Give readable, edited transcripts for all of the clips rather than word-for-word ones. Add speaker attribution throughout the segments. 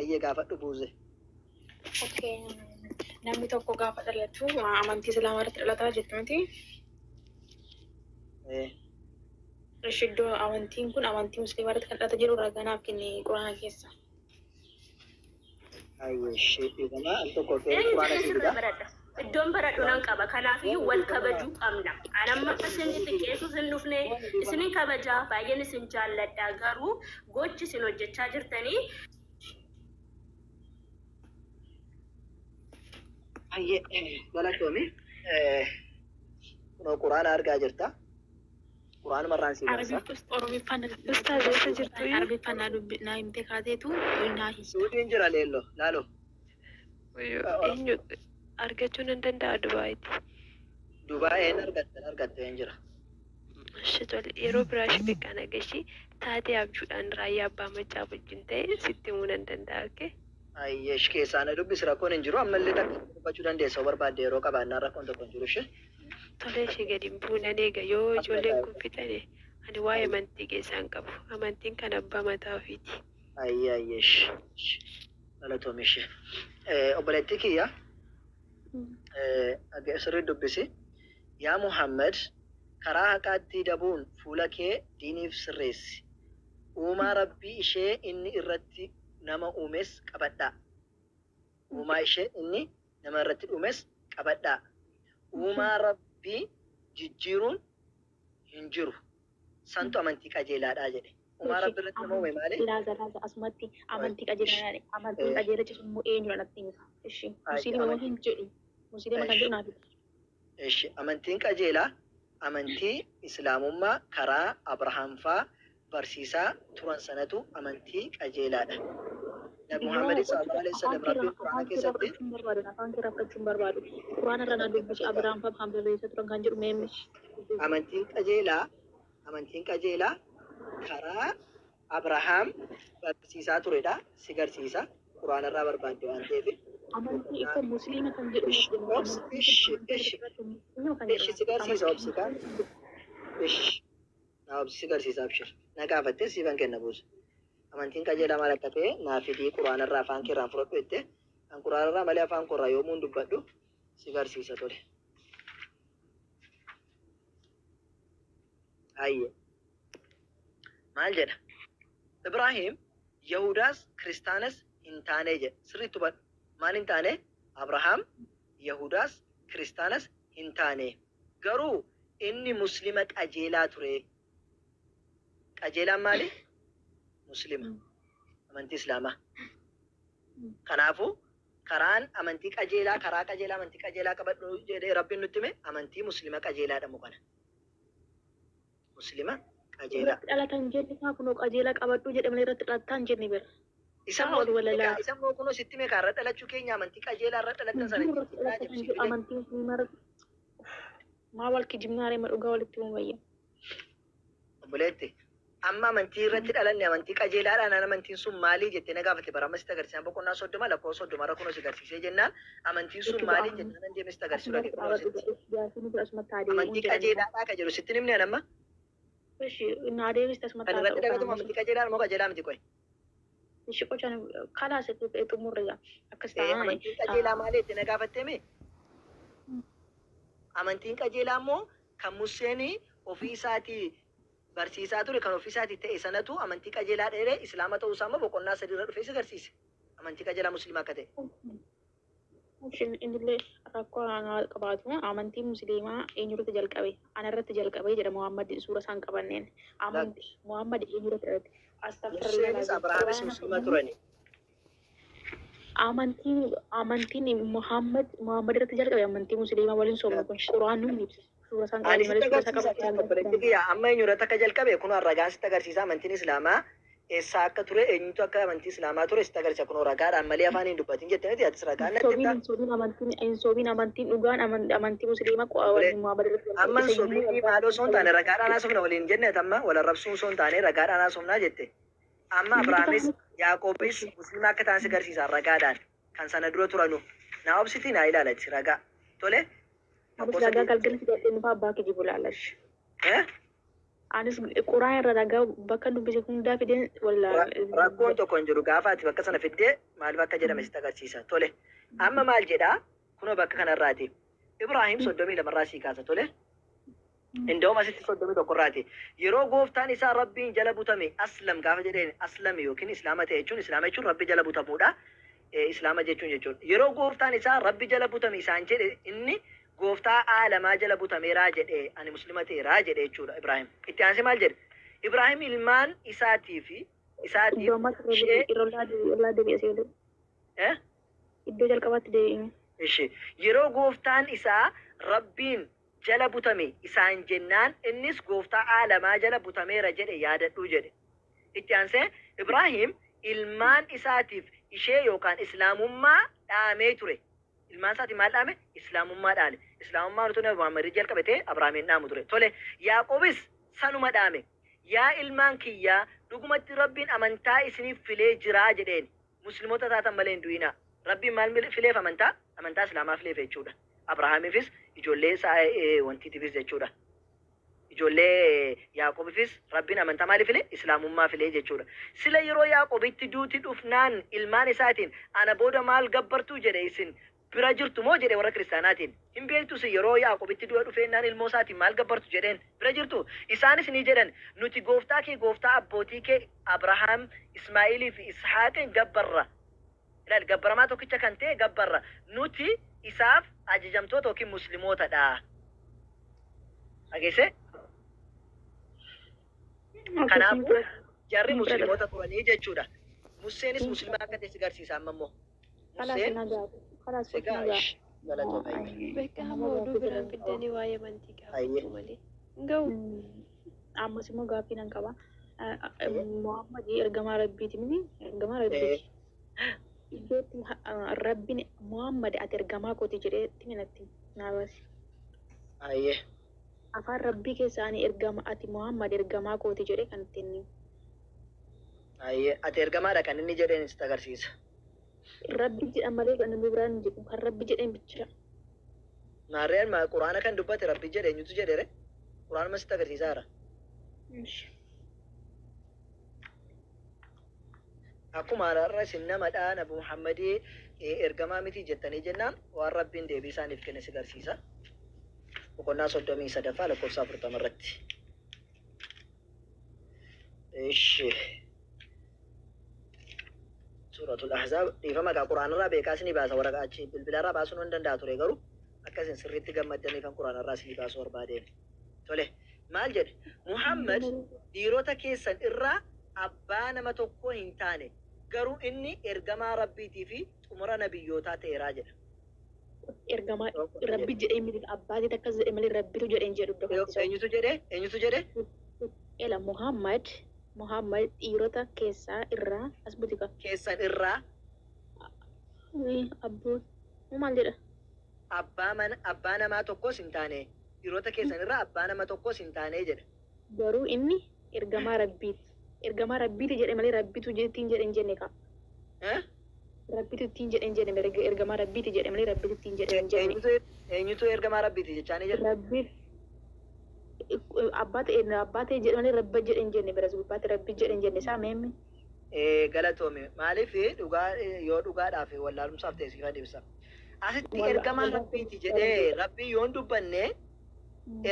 Speaker 1: Ayyee gaafadhu buuse.
Speaker 2: Okay. Namni tokko gaafa dhalatu amantii islaamaa irratti dhalataa jettu miti. Iddoo amantiin kun amantii musliimaa irratti kan dhalata jedhu raganaaf kenne quraana keessa.
Speaker 1: Ayyee ishee kana al tokko quraana keessa.
Speaker 3: Iddoon baradhu nan qaba. Kanaafiyyuu wal kabajuu qabna. Anamma isin xiqqeessu isin dhufne isin kabajaa baay'een isin jaalladha garuu gochi isin hojjechaa jirtanii.
Speaker 1: Ayyee galatoomi. Kunoo quraana argaa jirta. Quraana marraan si barsa.
Speaker 2: Oromiffaan ustaazessa jirtu Arabiffaan naa himte kaateetu naa hin.
Speaker 1: Suudiin jira leello laalo.
Speaker 4: Eenyu argachuun hin danda'a Dubaayitti.
Speaker 1: Dubaayeen argatte hin jira.
Speaker 4: Yeroo biraa shibiqqaan agashi taatee abjuudhaan raayyaa abbaa machaa wajjin ta'e sitti himuu nan danda'a kee.
Speaker 1: Ayyee keessaan dubbisi rakkoon hin jiru ammallee takka dubbachuu dandeessa barbaadde yeroo qabaannaan rakkoon tokko hin jiru ishee.
Speaker 4: Tolee ishee gadi hin buunan eega yoo ijoolleen kun fitane ani waa'ee amantii keessaan qabu. Amantiin kan abbaa mataa ofiiti.
Speaker 1: Ayyee galatoomi ishee. Obboleettii kiyya sirrii dubbisi. Yaa Muhammad karaa haqaatti dabuun fuula kee diiniif sirreessi. Uumaa rabbii ishee inni irratti nama uumes qabadhaa. Uumaa ishee inni nama irratti uumes qabadhaa. Uumaa rabbii jijjiiruun hin jiru. Santu amantii qajeelaadhaa jedhe. Uumaa rabbii irratti nama uume maali?
Speaker 2: Laaza asumatti amantii qajeelaadha. Amantii qajeela jechuun immoo eenyudha natti himta. Ishi musliima hin jedhu. Musliima kan jedhu naaf.
Speaker 1: Ishi amantiin qajeelaa amantii islaamummaa karaa Abrahaam faa barsiisaa turan sanatu amantii qajeelaadha. Nabi Muhammad sallallahu alaihi wasallam rabbiin quraana keessatti
Speaker 2: afaan kee raffachuun barbaadu. Quraana irra naan dubbisi Abrahaam faa barsiisaa turan kan jedhu meemmichi.
Speaker 1: Amantiin qajeelaa karaa Abrahaam barsiisaa turedha. Si garsiisa quraana irraa barbaadde waan ta'eef.
Speaker 2: Amantii isa musliima kan jedhu.
Speaker 1: Ishi si garsiisa obsikaan. Si garsiisa abshir. Na gaafattee siifan kenna buusa. Amantiin qajeelaa maal akka ta'e naa fidii quraana irraa afaan keerraan fudhadhu jettee kan quraana irraa malee afaan korraa yoomuu hin dubbadhu si garsiisa tole. Ayyee. Maal jedha? Ibrahim Yahudaas Kiristaanas hin taane jedha. Sirriitti hubadhu. Maal hin taane? Abrahaam Yahudaas Kiristaanas hin taane. Garuu inni muslima qajeelaa ture. Qajeelaan maali? Muslima. Amantii Islaamaa. Kanaafuu karaan amantii qajeelaa karaa qajeelaa amantii qajeelaa qabadhu jedhee rabbiin nutti hime amantii muslima qajeelaadha mukana. Muslima qajeelaa.
Speaker 2: Dhalatan jenne kaa kunoo qajeelaa qabadhu jedhamanii irratti dhalataan jenne bira.
Speaker 1: Isa moo kunoo sitti mee kaarra dhalachuu keenya amantii qajeelaa irra dhalatan sana
Speaker 2: amantii musliimaa irratti maa wal kijibnaaree ma dhugaa walitti mumayya.
Speaker 1: Obboleetti amma amantii irratti dhalanne amantii qajeelaadhaan amantiin sun maalii jettee na gaafate bara ammas agarsiisan boqonnaa 30 lakkoo 30 irra kunoo si agarsiisee jennaan amantiin sun maalii jennaan deemes agarsiisuu amantii qajeelaadhaa ka jedhu sitti nimne anamma.
Speaker 2: Naa deemis tasuma
Speaker 1: kan irratti dhalatu amantii qajeelaa moo qajeelaa miti qoy.
Speaker 2: Ishi qochaan kalaas xumurriga akkas ta'an.
Speaker 1: Amantiin qajeelaa maalii jettee na gaafattee mee? Amantiin qajeelaa immoo kan Museen ofii isaatii barsiisaa ture kan ofii isaatii ta'e sanatu amantii qajeelaa dheeree islaama ta'uu isaa immoo boqonnaa 3 irra dhufee si agarsiise. Amantii qajeelaa musliimaa akka ta'e.
Speaker 2: Innillee rakkoo qabaatu amantii musliimaa eenyurratti jalqabe anarratti jalqabe jedha Muhammad suura isaan qabanneen. Muhammad eenyurratti dhalate.
Speaker 1: Museenis Abrahaamis musliima turani.
Speaker 2: Amantiin Muhammad irratti jalqabe amantii musliimaa waliin soomnu kun quraan nu ibsa. Suura isaan qabanneen malee suura isaa qabatee.
Speaker 1: Amma eenyurratti akka jalqabe kun ragaan sitti agarsiisa amantiin islaamaa eessaa akka ture eenyutu akka amantii islaamaa ture sitti agarsiisa kun ragaadhaan malee afaan hin dubbatin jettee miti atis ragaan
Speaker 2: Insoobiin amantiin dhugaan amantii musliimaa Muhammad irratti.
Speaker 1: Amma insoobiin maaloo osoo hin taane ragaadhaan haasofna waliin jenne amma wal arrabsuu osoo hin taane ragaadhaan haasofnaa jette. Amma Abrahaamis Yaaqoobis musliima akka ta'an si agarsiisa ragaadhaan kan sana dura turanu. Naa obsitii naa ilaalati ragaa. Tole.
Speaker 2: Ragaa galgalli fidadhee nufa abbaa kiji bulaalash. Anis quraan irra dhagaa bakka dubbise hundaa fideen wallaa.
Speaker 1: Rakkoon tokko hin jiru gaafa ati bakka sana fiddee maal bakka jedhame sitti agarsiisa. Tole. Amma maal jedhaa? Kunoo bakka kanarraati. Ibrahim 32 irraa sii kaasa tole. Indoo asitti 31 irraati. Yeroo gooftaan isaa rabbiin jala butame aslam gaafa jedheen aslam yookiin islaama ta'e jechuun rabbi jala butamuudha. Islaama jechuun. Yeroo gooftaan isaa rabbi jala butame isaan jedhe inni gooftaa aalamaa jala butameeraa jedhe ani muslima ta'eeraa jedhe jechuudha Ibrahim. Itti aansee maal jedhe? Ibrahim ilmaan isaatiif
Speaker 2: iddoo jalqabaatti deebiin.
Speaker 1: Yeroo gooftaan isaa rabbiin jala butame isaan jennaan innis gooftaa aalamaa jala butameera jedhe yaadadhuu jedhe. Itti aansee Ibrahim ilmaan isaatiif ishee yookaan islaamummaa dhaamee ture. Ilmaan isaati maal dhaame? Islaamummaa dhaale. Islaamummaa nuti Muhammadii jalqabate Abrahaamiin dhaamu ture. Tole Yaaqoobis sanuma dhaame. Yaa ilmaan kiyyaa dhugumatti rabbiin amantaa isiniif filee jiraa jedheen. Musliimoota taatan malee hin du'inaa. Rabbiin maal fileef amantaa? Amantaa islaamaa fileef jechuudha. Abrahaamiifis ijoollee isaa wantiitiifis jechuudha. Ijoollee Yaaqoobiifis rabbiin amantaa maali file? Islaamummaa filee jechuudha. Sila yeroo Yaaqoobitti duuti dhufnaan ilmaan isaatiin ana booda maal gabbartuu jedhe isin bira jirtu moo jedhe warra kiristaanaatiin. Hin beektus yeroo Yaaqoobitti du'a dhufeennaan ilmoo isaatiin maal gabbartu jedheen bira jirtu. Isaanis ni jedhan nuti gooftaa kee gooftaa abbootii kee Abrahaam, Ismaa'ilii fi Ishaaqin gabbarra. Ilaali gabbaramaa tokkicha kan ta'e gabbarra. Nuti isaaf ajajamtoota yookiin musliimootadha. Dhageesse? Kanaafuu jarri musliimoota turanii jechuudha. Museenis muslimaa akka ta'e si agarsiisa amma immoo.
Speaker 4: Bakka hamma oduu biraan fiddanii waa'ee amantii gaafachuu malee. Ga'u.
Speaker 2: Ammas immoo gaaffii nan qaba. Muhammadii ergamaa rabbiiti miti ergamaa rabbiiti. Iddootti rabbiin Muhammad ati ergamaa kooti jedheetti natti naabasi.
Speaker 1: Ayyee.
Speaker 2: Afaan rabbii keessaanii ergama ati Muhammad ergamaa kooti jedhee kan ittiin.
Speaker 1: Ayyee ati ergamaadha kan inni jedheen sitti agarsiisa.
Speaker 2: Rabbi jedhan malee kan namni biraan jedhu kan rabbi jedheen bichira.
Speaker 1: Maarreen quraana kan dubbate rabbi jedhe eenyutu jedhere? Quraanuma sitti agarsiisaara. Akkuma har'a isin namadha Nabi Muhammadii ergamaa miti jettanii jennaan waan rabbiin deebii isaaniif kenne si agarsiisa. Boqonnaa 33 lakkoofsa 40 irratti. Suuratul Ahzaab dhiifama gaa quraanarraa beekaa isinii baasa waraqaa achi bilbilarraa baasuun hin danda'a ture garuu akka isin sirriitti gammaddaniif kan quraanarraa isinii baasuu barbaadeen. Tole maal jedhe Muhammad dhiirota keessan irraa abbaa nama tokko hin taane garuu inni ergamaa rabbiitii fi xumura nabiyyootaa ta'eeraa jedha.
Speaker 2: Ergamaa rabbi jedhee miti abbaatii akkas jedhe malee rabbitu jedheen jedhu.
Speaker 1: Eenyutu jedhe? Eenyutu jedhe?
Speaker 2: Ela Muhammad dhiirota keessaa irraa as butika.
Speaker 1: Keessan irraa.
Speaker 2: Abboo maal jedha?
Speaker 1: Abbaa namaa tokkos hin taane dhiirota keessan irraa abbaa nama tokkos hin taane jedha.
Speaker 2: Garuu inni ergamaa rabbiiti. Ergamaa rabbiiti jedhe malee rabbitu ittiin jedhe hin jenne kaa. Rabbitu ittiin jedhe hin jenne ergamaa rabbiiti jedhe malee rabbitu ittiin jedhe hin jenne.
Speaker 1: Eenyutu ergamaa rabbiiti jechaanii jedha?
Speaker 2: Rabbi abbaa ta'e jedhe malee rabba jedhe hin jenne bira abbaate rabbi jedhe hin jenne isaa meemmi.
Speaker 1: Galatoome maaliif dhugaa yoo dhugaadhaaf wallaalumsaaf ta'e siifaa deebisa. Asitti ergamaa rabbiiti jedhee rabbii yoon dubbanne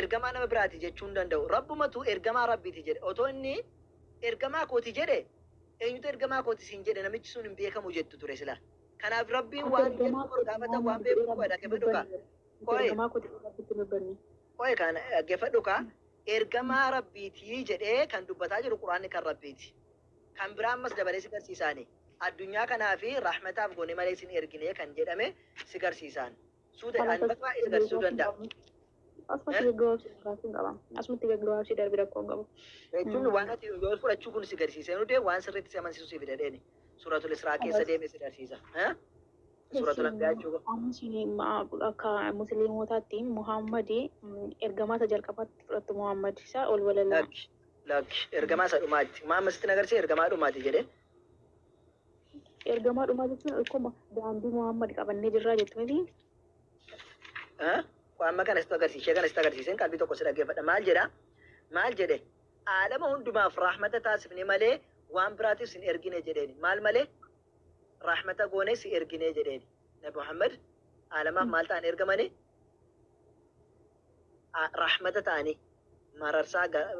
Speaker 1: ergamaa nama biraati jechuu hin danda'u. Rabbumatu ergamaa rabbiiti jedhe otoo inni ergamaa kooti jedhe eenyutu ergamaa kooti siin jedhe namichi sun hin beekamu jettu ture sila. Kanaaf rabbiin waan jedhu gaafatan waan beeku godha dhaggeeffadhu kaa. Qo'ee kan dhaggeeffadhu kaa ergamaa rabbiiti jedhee kan dubbataa jiru quraanni kan rabbiiti. Kan biraa ammas dabalee si garsiisaani. Addunyaa kanaa fi rahmataaf goone malee isin ergine kan jedhame si garsiisaan. Suutaan bakka isa garsiisuu danda'a.
Speaker 2: Asumatti gaggabaabsii darbii rakkoo qabu.
Speaker 1: Jechuun waan ati yoo fudhachuu kun si garsiisee nuti waan sirriitti si amansiisuu si fidadheeni. Suuratul Israa keessa deemee si garsiisa. Suuratul Anbiyaa jechuudha.
Speaker 2: Akka musliimotaatti Muhammadii ergamaa isa jalqabaatti fudhattu Muhammad isaa ol walallaa.
Speaker 1: Lakki ergamaa isa dhumaatti. Muhammad sitti agarsiisa ergamaa dhumaatti jedhee.
Speaker 2: Ergamaa dhumaa jechuun akkuma daandii Muhammad qabannee jirraa jettu miti.
Speaker 1: Amma kana sitti agarsiisee kana sitti agarsiiseen qalbii tokko si dhaggeeffadha. Maal jedha? Maal jedhe? عالم هندما في رحمة تاسفني مالي وان براتي سن إرجيني جديني مال مالي رحمة قوني سي إرجيني جديني نبي محمد عالم مال تان إرجماني رحمة تاني مررسا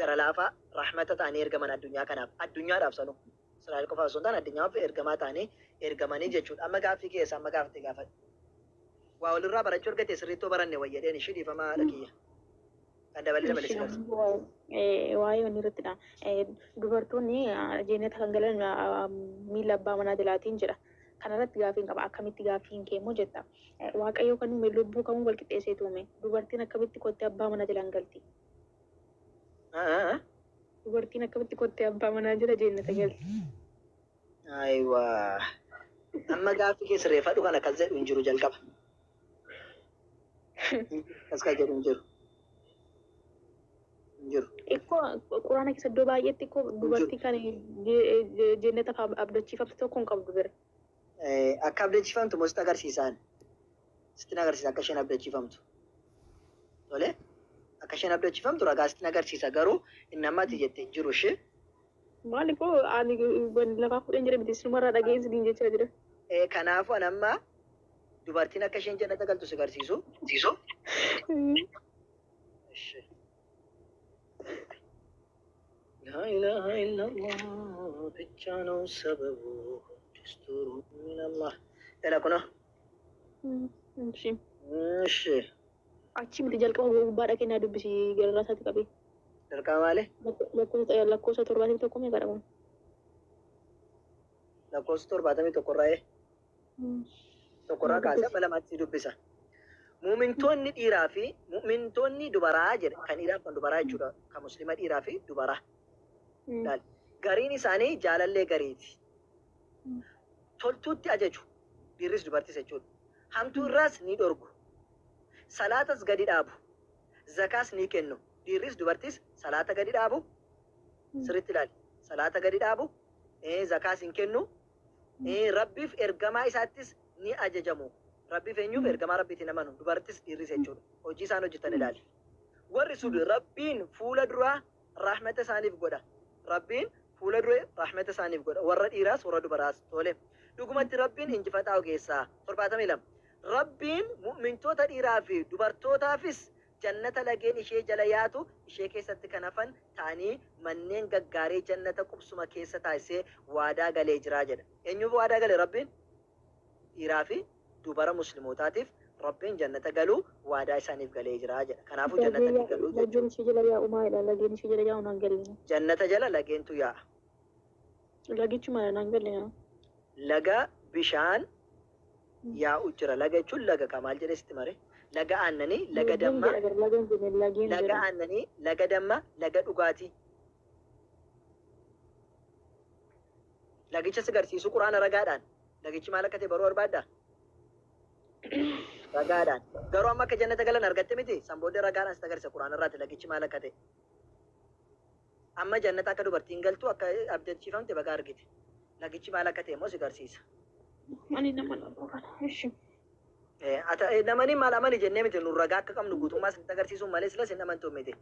Speaker 1: غرلافا رحمة تاني إرجمان الدنيا كنا الدنيا رافسانو سرائل كفا سنتان الدنيا في إرجما تاني إرجماني جشود أما قافي كيس أما قافتي قافت وأول الرابع رجل كتير سريتو براني ويدين شدي فما لكيه Anda balik sama listeners.
Speaker 2: Waa'ee wanni irrattidha. Dubartoonni jeeneta kan galan miila abbaa manaa jalaatiin jedha. Kanarratti gaafiin qaba. Akkamitti gaafiin kee immoo jetta. Waaqayyo kan uume lubbuu kamuu wal qixxeessee uume. Dubartiin akkamitti kottee abbaa manaa jalaan galti. Dubartiin akkamitti kottee abbaa manaa jala jeeneta galti.
Speaker 1: Aywa. Amma gaafii keessa reeffadhu kana kan jedhu hin jiru jalqaba. As kan jedhu hin jiru.
Speaker 2: Iko Quraana keessa iddoo baay'eetti iko dubartii kan jeeneta abdachiifamtu tokko hin qabdu bira.
Speaker 1: Akka abdachiifamtu moo sitti agarsiisan? Sitti agarsiisa akka isheen abdachiifamtu. Tole? Akka isheen abdachiifamtu ragaa sitti agarsiisa garuu inni ammatti jettee jiru ishee.
Speaker 2: Maali koo ani lafaa fudhan jira miti sinumarraa dhageensi diin jechaa jira.
Speaker 1: Kanaafuu an amma dubartiin akka isheen jannata galtu si agarsiisu. لا إله إلا الله بجانو سببه دستور من الله إلا كنا ماشي
Speaker 2: أشي متى جالك أو بارك إن أدب بسي جالك ساتي كبي
Speaker 1: جالك ماله
Speaker 2: لكو ساتور باتي تكون يكارم
Speaker 1: لكو ساتور باتي تكورة تكورة كذا ملا ما تيجي بسا مؤمنتوني إيرافي مؤمنتوني دوباره جر كان إيراف كان دوباره جورا كمسلمات إيرافي دوباره Gariin isaanii jaalallee gariiti. Toltuutti ajaju dhiirris dubartis jechuudha. Hamtuu irraas ni dhorgu. Salaatas gadi dhaabu. Zakaas ni kennu. Dhiirris dubartis salaata gadi dhaabu. Sirriitti ilaali. Salaata gadi dhaabu. Zakaas hin kennu. Rabbiif ergamaa isaattis ni ajajamu. Rabbiif eenyuuf ergamaa rabbiitiin amanu. Dubartis dhiirris jechuudha. Hojii isaan hojjetan ilaali. Warri sun Rabbiin fuula duraa rahmata isaaniif godha. Rabbiin fuula dura rahmata isaaniif godha. Warra dhiiraas warra dubaraas tole. Dhugumatti Rabbiin injifataa ogeessaa 72. Rabbiin mu'mintoota dhiiraa fi dubartootaafis jannata lageen ishee jala yaatu ishee keessatti kan hafan ta'anii manneen gaggaarii jannata qubsuma keessa taasisee waadaa galee jiraa jedha. Eenyuuf waadaa galee Rabbiin? Dhiiraa fi dubara muslimootaatiif Rabbiin jannata galuu waadaa isaaniif galee jiraa jedha. Kanaafuu jannata galuu
Speaker 2: lageen ishee jala yaa'u maalidha? Lageen ishee jala yaa'u naan galle.
Speaker 1: Jannata jala lageentu yaa'a.
Speaker 2: Lagichi maal naan galle?
Speaker 1: Laga bishaan yaa'u jira. Laga jechuun laga kamaal jedhee sitti mare? Laga aannanii, laga dammaa, laga aannanii, laga dammaa, laga dhugaatii. Lagicha si agarsiisu quraana ragaadhaan. Lagichi maal akka ta'e baruu barbaaddaa? Ragaadhaan. Garuu amma akka jannata galan argatte miti. Sanbooddee ragaadhaan si agarsiisa quraana irraati lagichi maal akka ta'e. Amma jannata akka dubartiin galtu akka abdachiifamte baga argite. Lagichi maal akka ta'e immoo si agarsiisa.
Speaker 2: Ani nama lama kana. Ishi.
Speaker 1: Namani maal amani jennee miti nu ragaa akka qabnu guutummaa sitti agarsiisuun malee silas hin amantuu miti.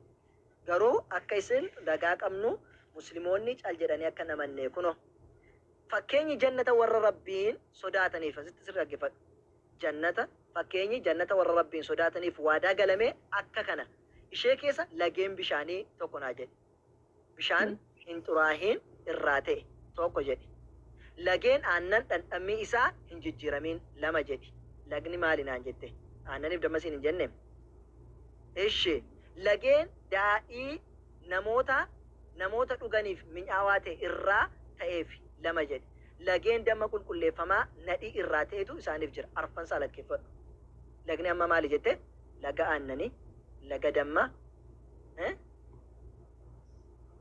Speaker 1: Garuu akka isin ragaa qabnu musliimoonni cal jedhanii akka namanne kuno. Fakkeenyi jannata warra Rabbiin sodaataniif asitti sirra dhaggeeffadhu. Jannata fakkeenyi jannata warra Rabbiin sodaataniif waadaa galamee akka kana. Ishee keessa lageen bishaanii tokko naa jedhe. Bishaan hin xuraahiin irraa ta'e tokko jedhe. Lageen aannan dhandhammii isaa hin jijjiiramiin lama jedhe. Lagni maali naan jette? Aannaniif dammasiin hin jenne. Ishee lageen daadhii namoota dhuganiif mi'aawaa ta'e irraa ta'eef lama jedhe. Lageen damma qulqulleeffamaa nadhii irraa ta'etu isaaniif jira. Arfansaa lakkeeffadhu. Lagni amma maali jette? Laga aannanii, laga dammaa,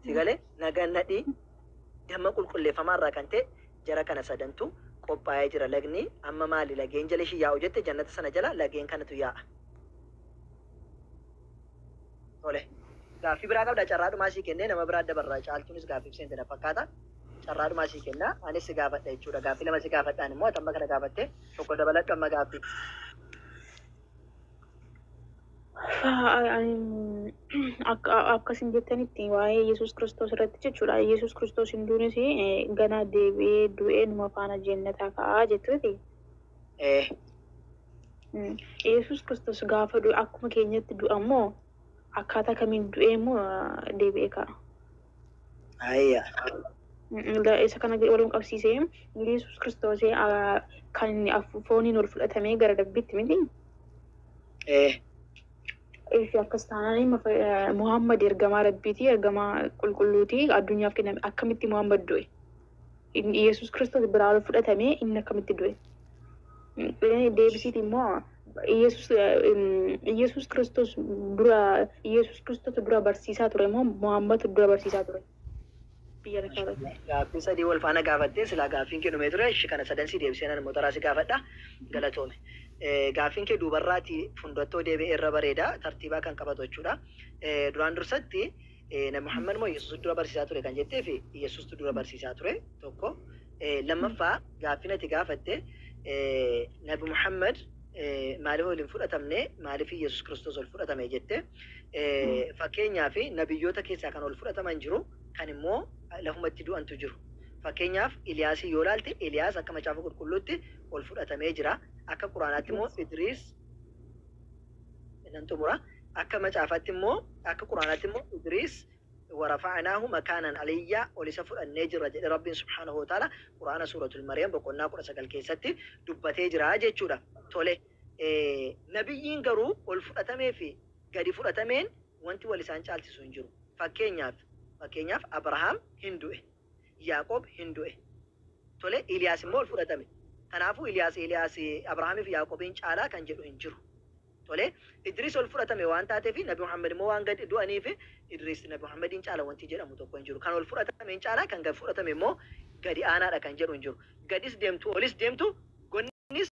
Speaker 1: sigalee laga nadhii damma qulqulleeffamaa irraa kan ta'e jara kana sadantu qophaa'ee jira. Lagni amma maali? Lageen jala ishii yaa'u jette jannata sana jala lageen kanatu yaa'a. Tole. Gaaffii biraa qabda carraadhumaa sii kennee nama biraa dabarraa caaltuunis gaaffiif seentedha fakkaata. Carraadhumaa sii kennaa anis si gaafadha jechuudha. Gaaffii lama si gaafadhaan immoo amma kana gaafattee tokko dabaladhu amma gaaffii.
Speaker 2: Akkasin jettanitti waa'ee Yesuus Kiristoos irratti jechuudha. Yesuus Kiristoos hin duunes ganaa deebi'ee du'ee numa faana jannataa ka'aa jettuuti. Yesuus Kiristoos gaafa du'e akkuma keenyatti du'a moo akkaataa kamiin du'ee moo deebi'ee ka'a? Isa kana waliin qabsiisee Yesuus Kiristoos kan inni fooniin ol fudhatamee gara dabbitti miti. Akkas taanaan Muhammad ergamaa Rabbiiti, ergamaa qulqulluuti addunyaaf kenname. Akkamitti Muhammad du'e? Yesuus Kiristoos biraa ol fudhatamee inni akkamitti du'e? Deebisiiti immoo Yesuus Kiristoos dura barsiisaa ture moo Muhammad dura barsiisaa ture? Biyya lafaa irratti.
Speaker 1: Gaaffii sadii wal faana gaafattee silaa gaaffiin kee dhumee ture. Ishii kana sadansi deebisee nan mootoraa si gaafadha. Galatoome. Gaaffiin kee duubarraati fundattoo deebi'ee irra bareeda. Tartiibaa kan qabatu jechuudha. Duraan dursatti Nabi Muhammad moo Yesuus dura barsiisaa ture kan jettee fi Yesuustu dura barsiisaa ture tokko. Lammaffaa gaaffiin ati gaafatte Nabi Muhammad maaliif ol hin fudhatamne maaliif Yesuus Kiristoos ol fudhatame jette. Fakkeenyaaf nabiyyoota keessaa kan ol fudhataman jiru kan immoo lafumatti du'antu jiru. Fakkeenyaaf Iliyaasii yoo ilaalte Iliyaas akka macaafa qulqulluutti ol fudhatamee jira. Akka Quraanaatti immoo Idriis nan xumura. Akka macaafaatti immoo akka Quraanaatti immoo Idriis ورفعناه مكانا عليا ولسا فدنee jirra jedhe Rabbiin subhanahu wa ta'ala Quraana suuratul Maryam boqonnaa 19 keessatti dubbatee jira jechuudha. Tole nabiyyiin garuu ol fudhatamee fi gadi fudhatameen wanti wal isaan caalchisu hin jiru. Fakkeenyaaf Abrahaam hin du'e, Yaaqoob hin du'e. Tole Iliyaas immoo ol fudhatame. Kanaafuu Iliyaas Abrahaamii fi Yaaqoobiin caalaa kan jedhu hin jiru. Tole Idriis ol fudhatame waan taateef Nabi Muhammad immoo waan gadi du'aniif Idriis Nabi Muhammadiin caala wanti jedhamu tokko hin jiru. Kan ol fudhatameen caalaa kan gadi fudhatame immoo gadi aanaadha kan jedhu hin jiru. Gadis deemtu olis deemtu gonnis